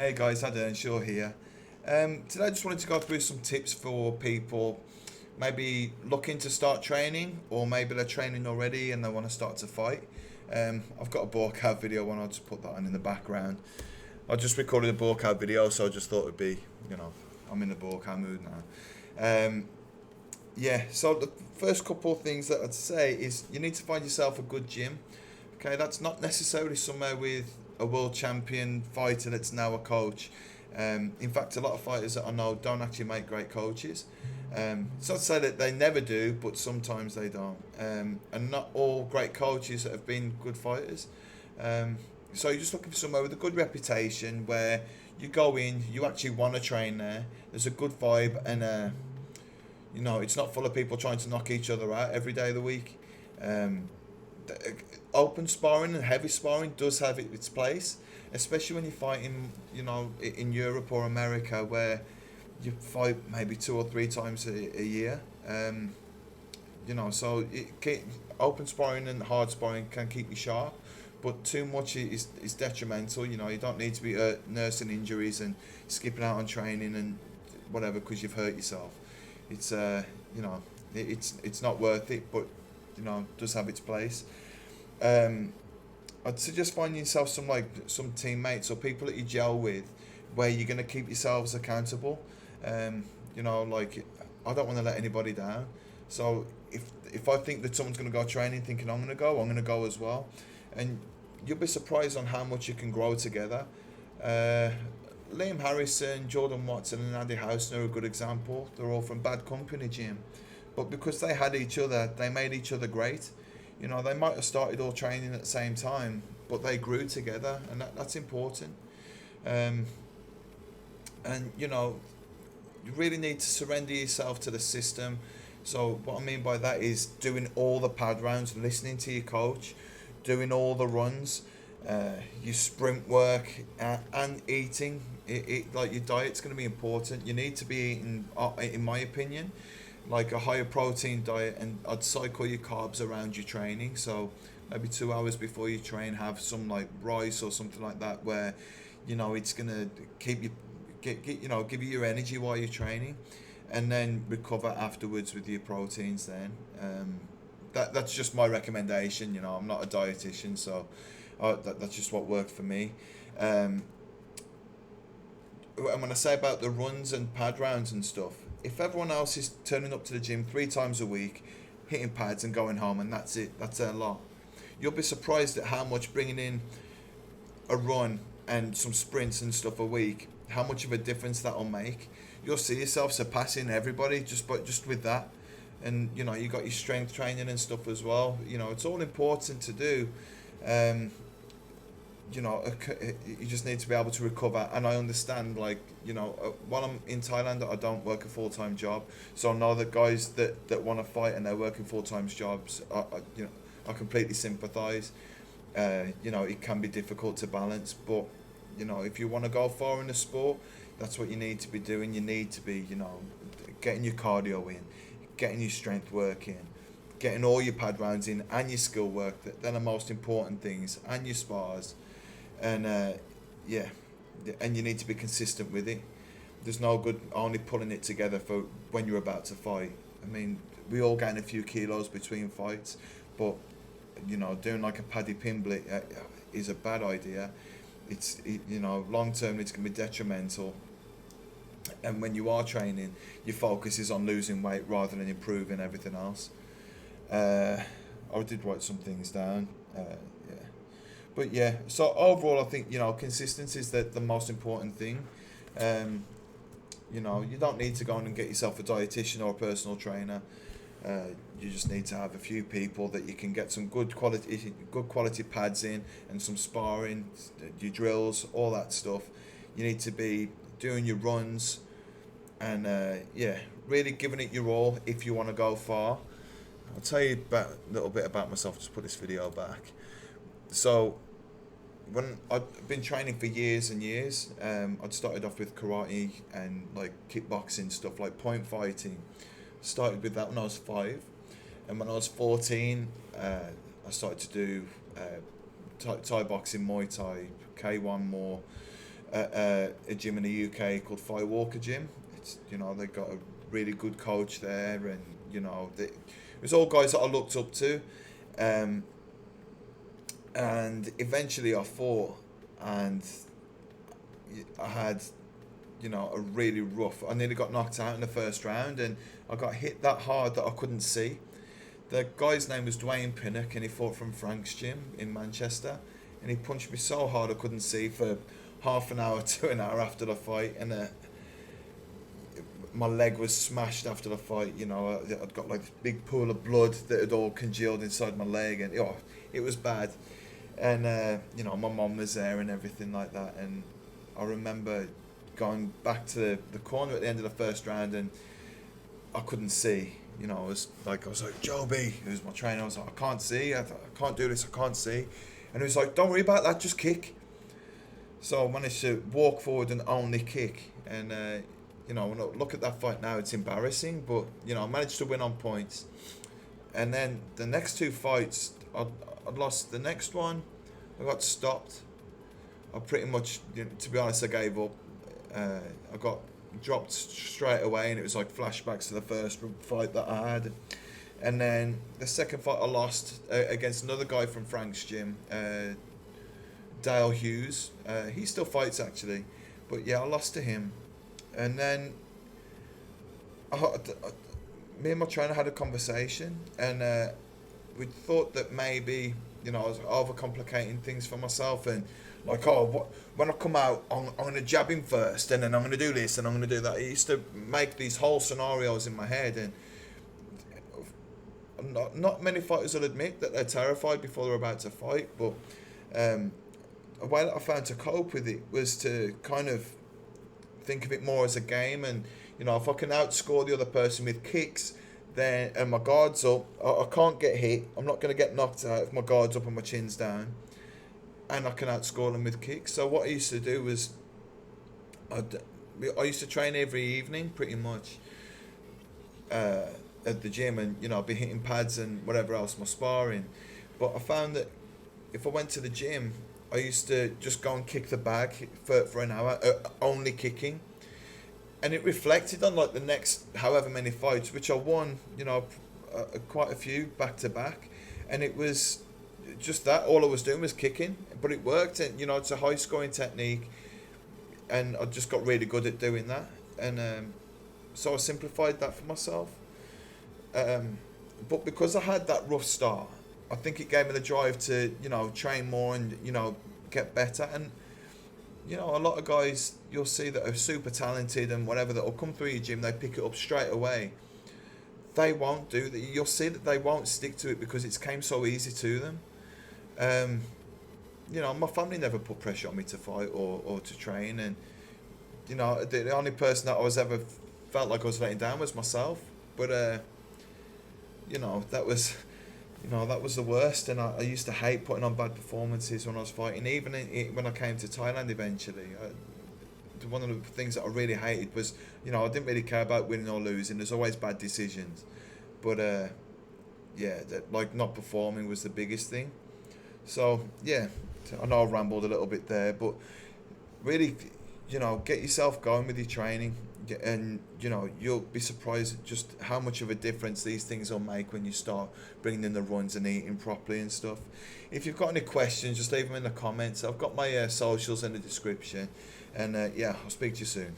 Hey guys, how doing? Sure here. Today I just wanted to go through some tips for people maybe looking to start training, or maybe they're training already and they want to start to fight. I've got a workout video one, I'll just put that on in the background. I just recorded a workout video, so I just thought it'd be, I'm in the workout mood now. So the first couple of things that I'd say is you need to find yourself a good gym. Okay, that's not necessarily somewhere with a world champion fighter that's now a coach. In fact, a lot of fighters that I know don't actually make great coaches. It's not to say that they never do, but sometimes they don't. And not all great coaches have been good fighters. So you're just looking for somewhere with a good reputation where you go in, you actually want to train there. There's a good vibe, and it's not full of people trying to knock each other out every day of the week. Open sparring and heavy sparring does have its place, especially when you're fighting, in Europe or America, where you fight maybe 2 or 3 times a year. So open sparring and hard sparring can keep you sharp, but too much is detrimental. You don't need to be nursing injuries and skipping out on training and whatever because you've hurt yourself. It's it's not worth it, but does have its place. I'd suggest finding yourself some teammates or people that you gel with, where you're gonna keep yourselves accountable. I don't want to let anybody down. So if I think that someone's gonna go training thinking I'm gonna go as well, and you'll be surprised on how much you can grow together. Liam Harrison, Jordan Watson, and Andy Houston are a good example. They're all from Bad Company Gym, but because they had each other, they made each other great. They might have started all training at the same time, but they grew together, and that's important. You really need to surrender yourself to the system. So what I mean by that is doing all the pad rounds, listening to your coach, doing all the runs, your sprint work, and eating. Like your diet's going to be important. You need to be eating, in my opinion, like a higher protein diet, and I'd cycle your carbs around your training. So maybe 2 hours before you train, have some like rice or something like that, where it's gonna keep you give you your energy while you're training, and then recover afterwards with your proteins. Then that's just my recommendation. I'm not a dietitian, so that's just what worked for me. And when I say about the runs and pad rounds and stuff, if everyone else is turning up to the gym 3 times a week, hitting pads and going home, and that's it, that's their lot, you'll be surprised at how much bringing in a run and some sprints and stuff a week, how much of a difference that'll make. You'll see yourself surpassing everybody just with that. And you got your strength training and stuff as well. It's all important to do. You just need to be able to recover. And I understand, while I'm in Thailand, I don't work a full-time job, so I know that guys that want to fight and they're working full-time jobs, I completely sympathize. It can be difficult to balance, but if you want to go far in the sport, that's what you need to be doing. You need to be getting your cardio in, getting your strength work in, getting all your pad rounds in, and your skill work. They're the most important things, and your spars. And and you need to be consistent with it. There's no good only pulling it together for when you're about to fight. I mean, we all gain a few kilos between fights, but doing like a paddy pimblet is a bad idea. Long term it's going to be detrimental. And when you are training, your focus is on losing weight rather than improving everything else. I did write some things down. But yeah, so overall I think consistency is the most important thing. You don't need to go on and get yourself a dietitian or a personal trainer. You just need to have a few people that you can get some good quality pads in, and some sparring, your drills, all that stuff. You need to be doing your runs, and really giving it your all if you want to go far. I'll tell you a little bit about myself. Just put this video back. So when I've been training for years and years, I'd started off with karate and like kickboxing stuff, like point fighting. Started with that when I was 5, and when I was 14, I started to do Thai boxing, Muay Thai, K1 more, a gym in the UK called Firewalker Gym. It's, you know, they got a really good coach there, and you know, it was all guys that I looked up to. Um, and eventually I fought, and I had, you know, a really rough. I nearly got knocked out in the first round, and I got hit that hard that I couldn't see. The guy's name was Dwayne Pinnock, and he fought from Frank's gym in Manchester, and he punched me so hard I couldn't see for half an hour to an hour after the fight, and my leg was smashed after the fight. You know, I'd got like this big pool of blood that had all congealed inside my leg, and oh, it was bad. And you know, my mum was there and everything like that, and I remember going back to the corner at the end of the first round, and I couldn't see. You know, I was like, Joby, who's my trainer, I was like, I can't see, I can't do this, I can't see. And he was like, don't worry about that, just kick. So I managed to walk forward and only kick. And, you know, when I look at that fight now, it's embarrassing, but, you know, I managed to win on points. And then the next two fights, I lost the next one, I got stopped. I pretty much, you know, to be honest, I gave up. I got dropped straight away, and it was like flashbacks to the first fight that I had. And then the second fight I lost against another guy from Frank's gym, Dale Hughes. He still fights actually, but yeah, I lost to him. And then me and my trainer had a conversation, and we thought that maybe, you know, I was overcomplicating things for myself, and like, oh, when I come out, I'm going to jab him first, and then I'm going to do this, and I'm going to do that. I used to make these whole scenarios in my head, and not many fighters will admit that they're terrified before they're about to fight, but a way that I found to cope with it was to kind of think of it more as a game, and, you know, if I can outscore the other person with kicks, then, and my guard's up, I can't get hit, I'm not going to get knocked out if my guard's up and my chin's down, and I can outscore them with kicks. So what I used to do was, I used to train every evening pretty much at the gym, and, you know, I'd be hitting pads and whatever else, my sparring. But I found that if I went to the gym, I used to just go and kick the bag for an hour, only kicking. And it reflected on like the next however many fights, which I won, you know, quite a few back to back. And it was just that, all I was doing was kicking, but it worked, and, you know, it's a high scoring technique, and I just got really good at doing that. And so I simplified that for myself. But because I had that rough start, I think it gave me the drive to, you know, train more and, you know, get better. And, you know, a lot of guys you'll see that are super talented and whatever, that will come through your gym, they pick it up straight away. They won't do that. You'll see that they won't stick to it because it's came so easy to them. You know, my family never put pressure on me to fight or to train, and, you know, the only person that I was ever felt like I was letting down was myself. But you know, that was the worst, and I used to hate putting on bad performances when I was fighting. Even when I came to Thailand eventually, one of the things that I really hated was, you know, I didn't really care about winning or losing. There's always bad decisions, but yeah, like not performing was the biggest thing. So yeah, I know I rambled a little bit there, but really, you know, get yourself going with your training, and, you know, you'll be surprised at just how much of a difference these things will make when you start bringing in the runs and eating properly and stuff. If you've got any questions, just leave them in the comments. I've got my socials in the description, and yeah, I'll speak to you soon.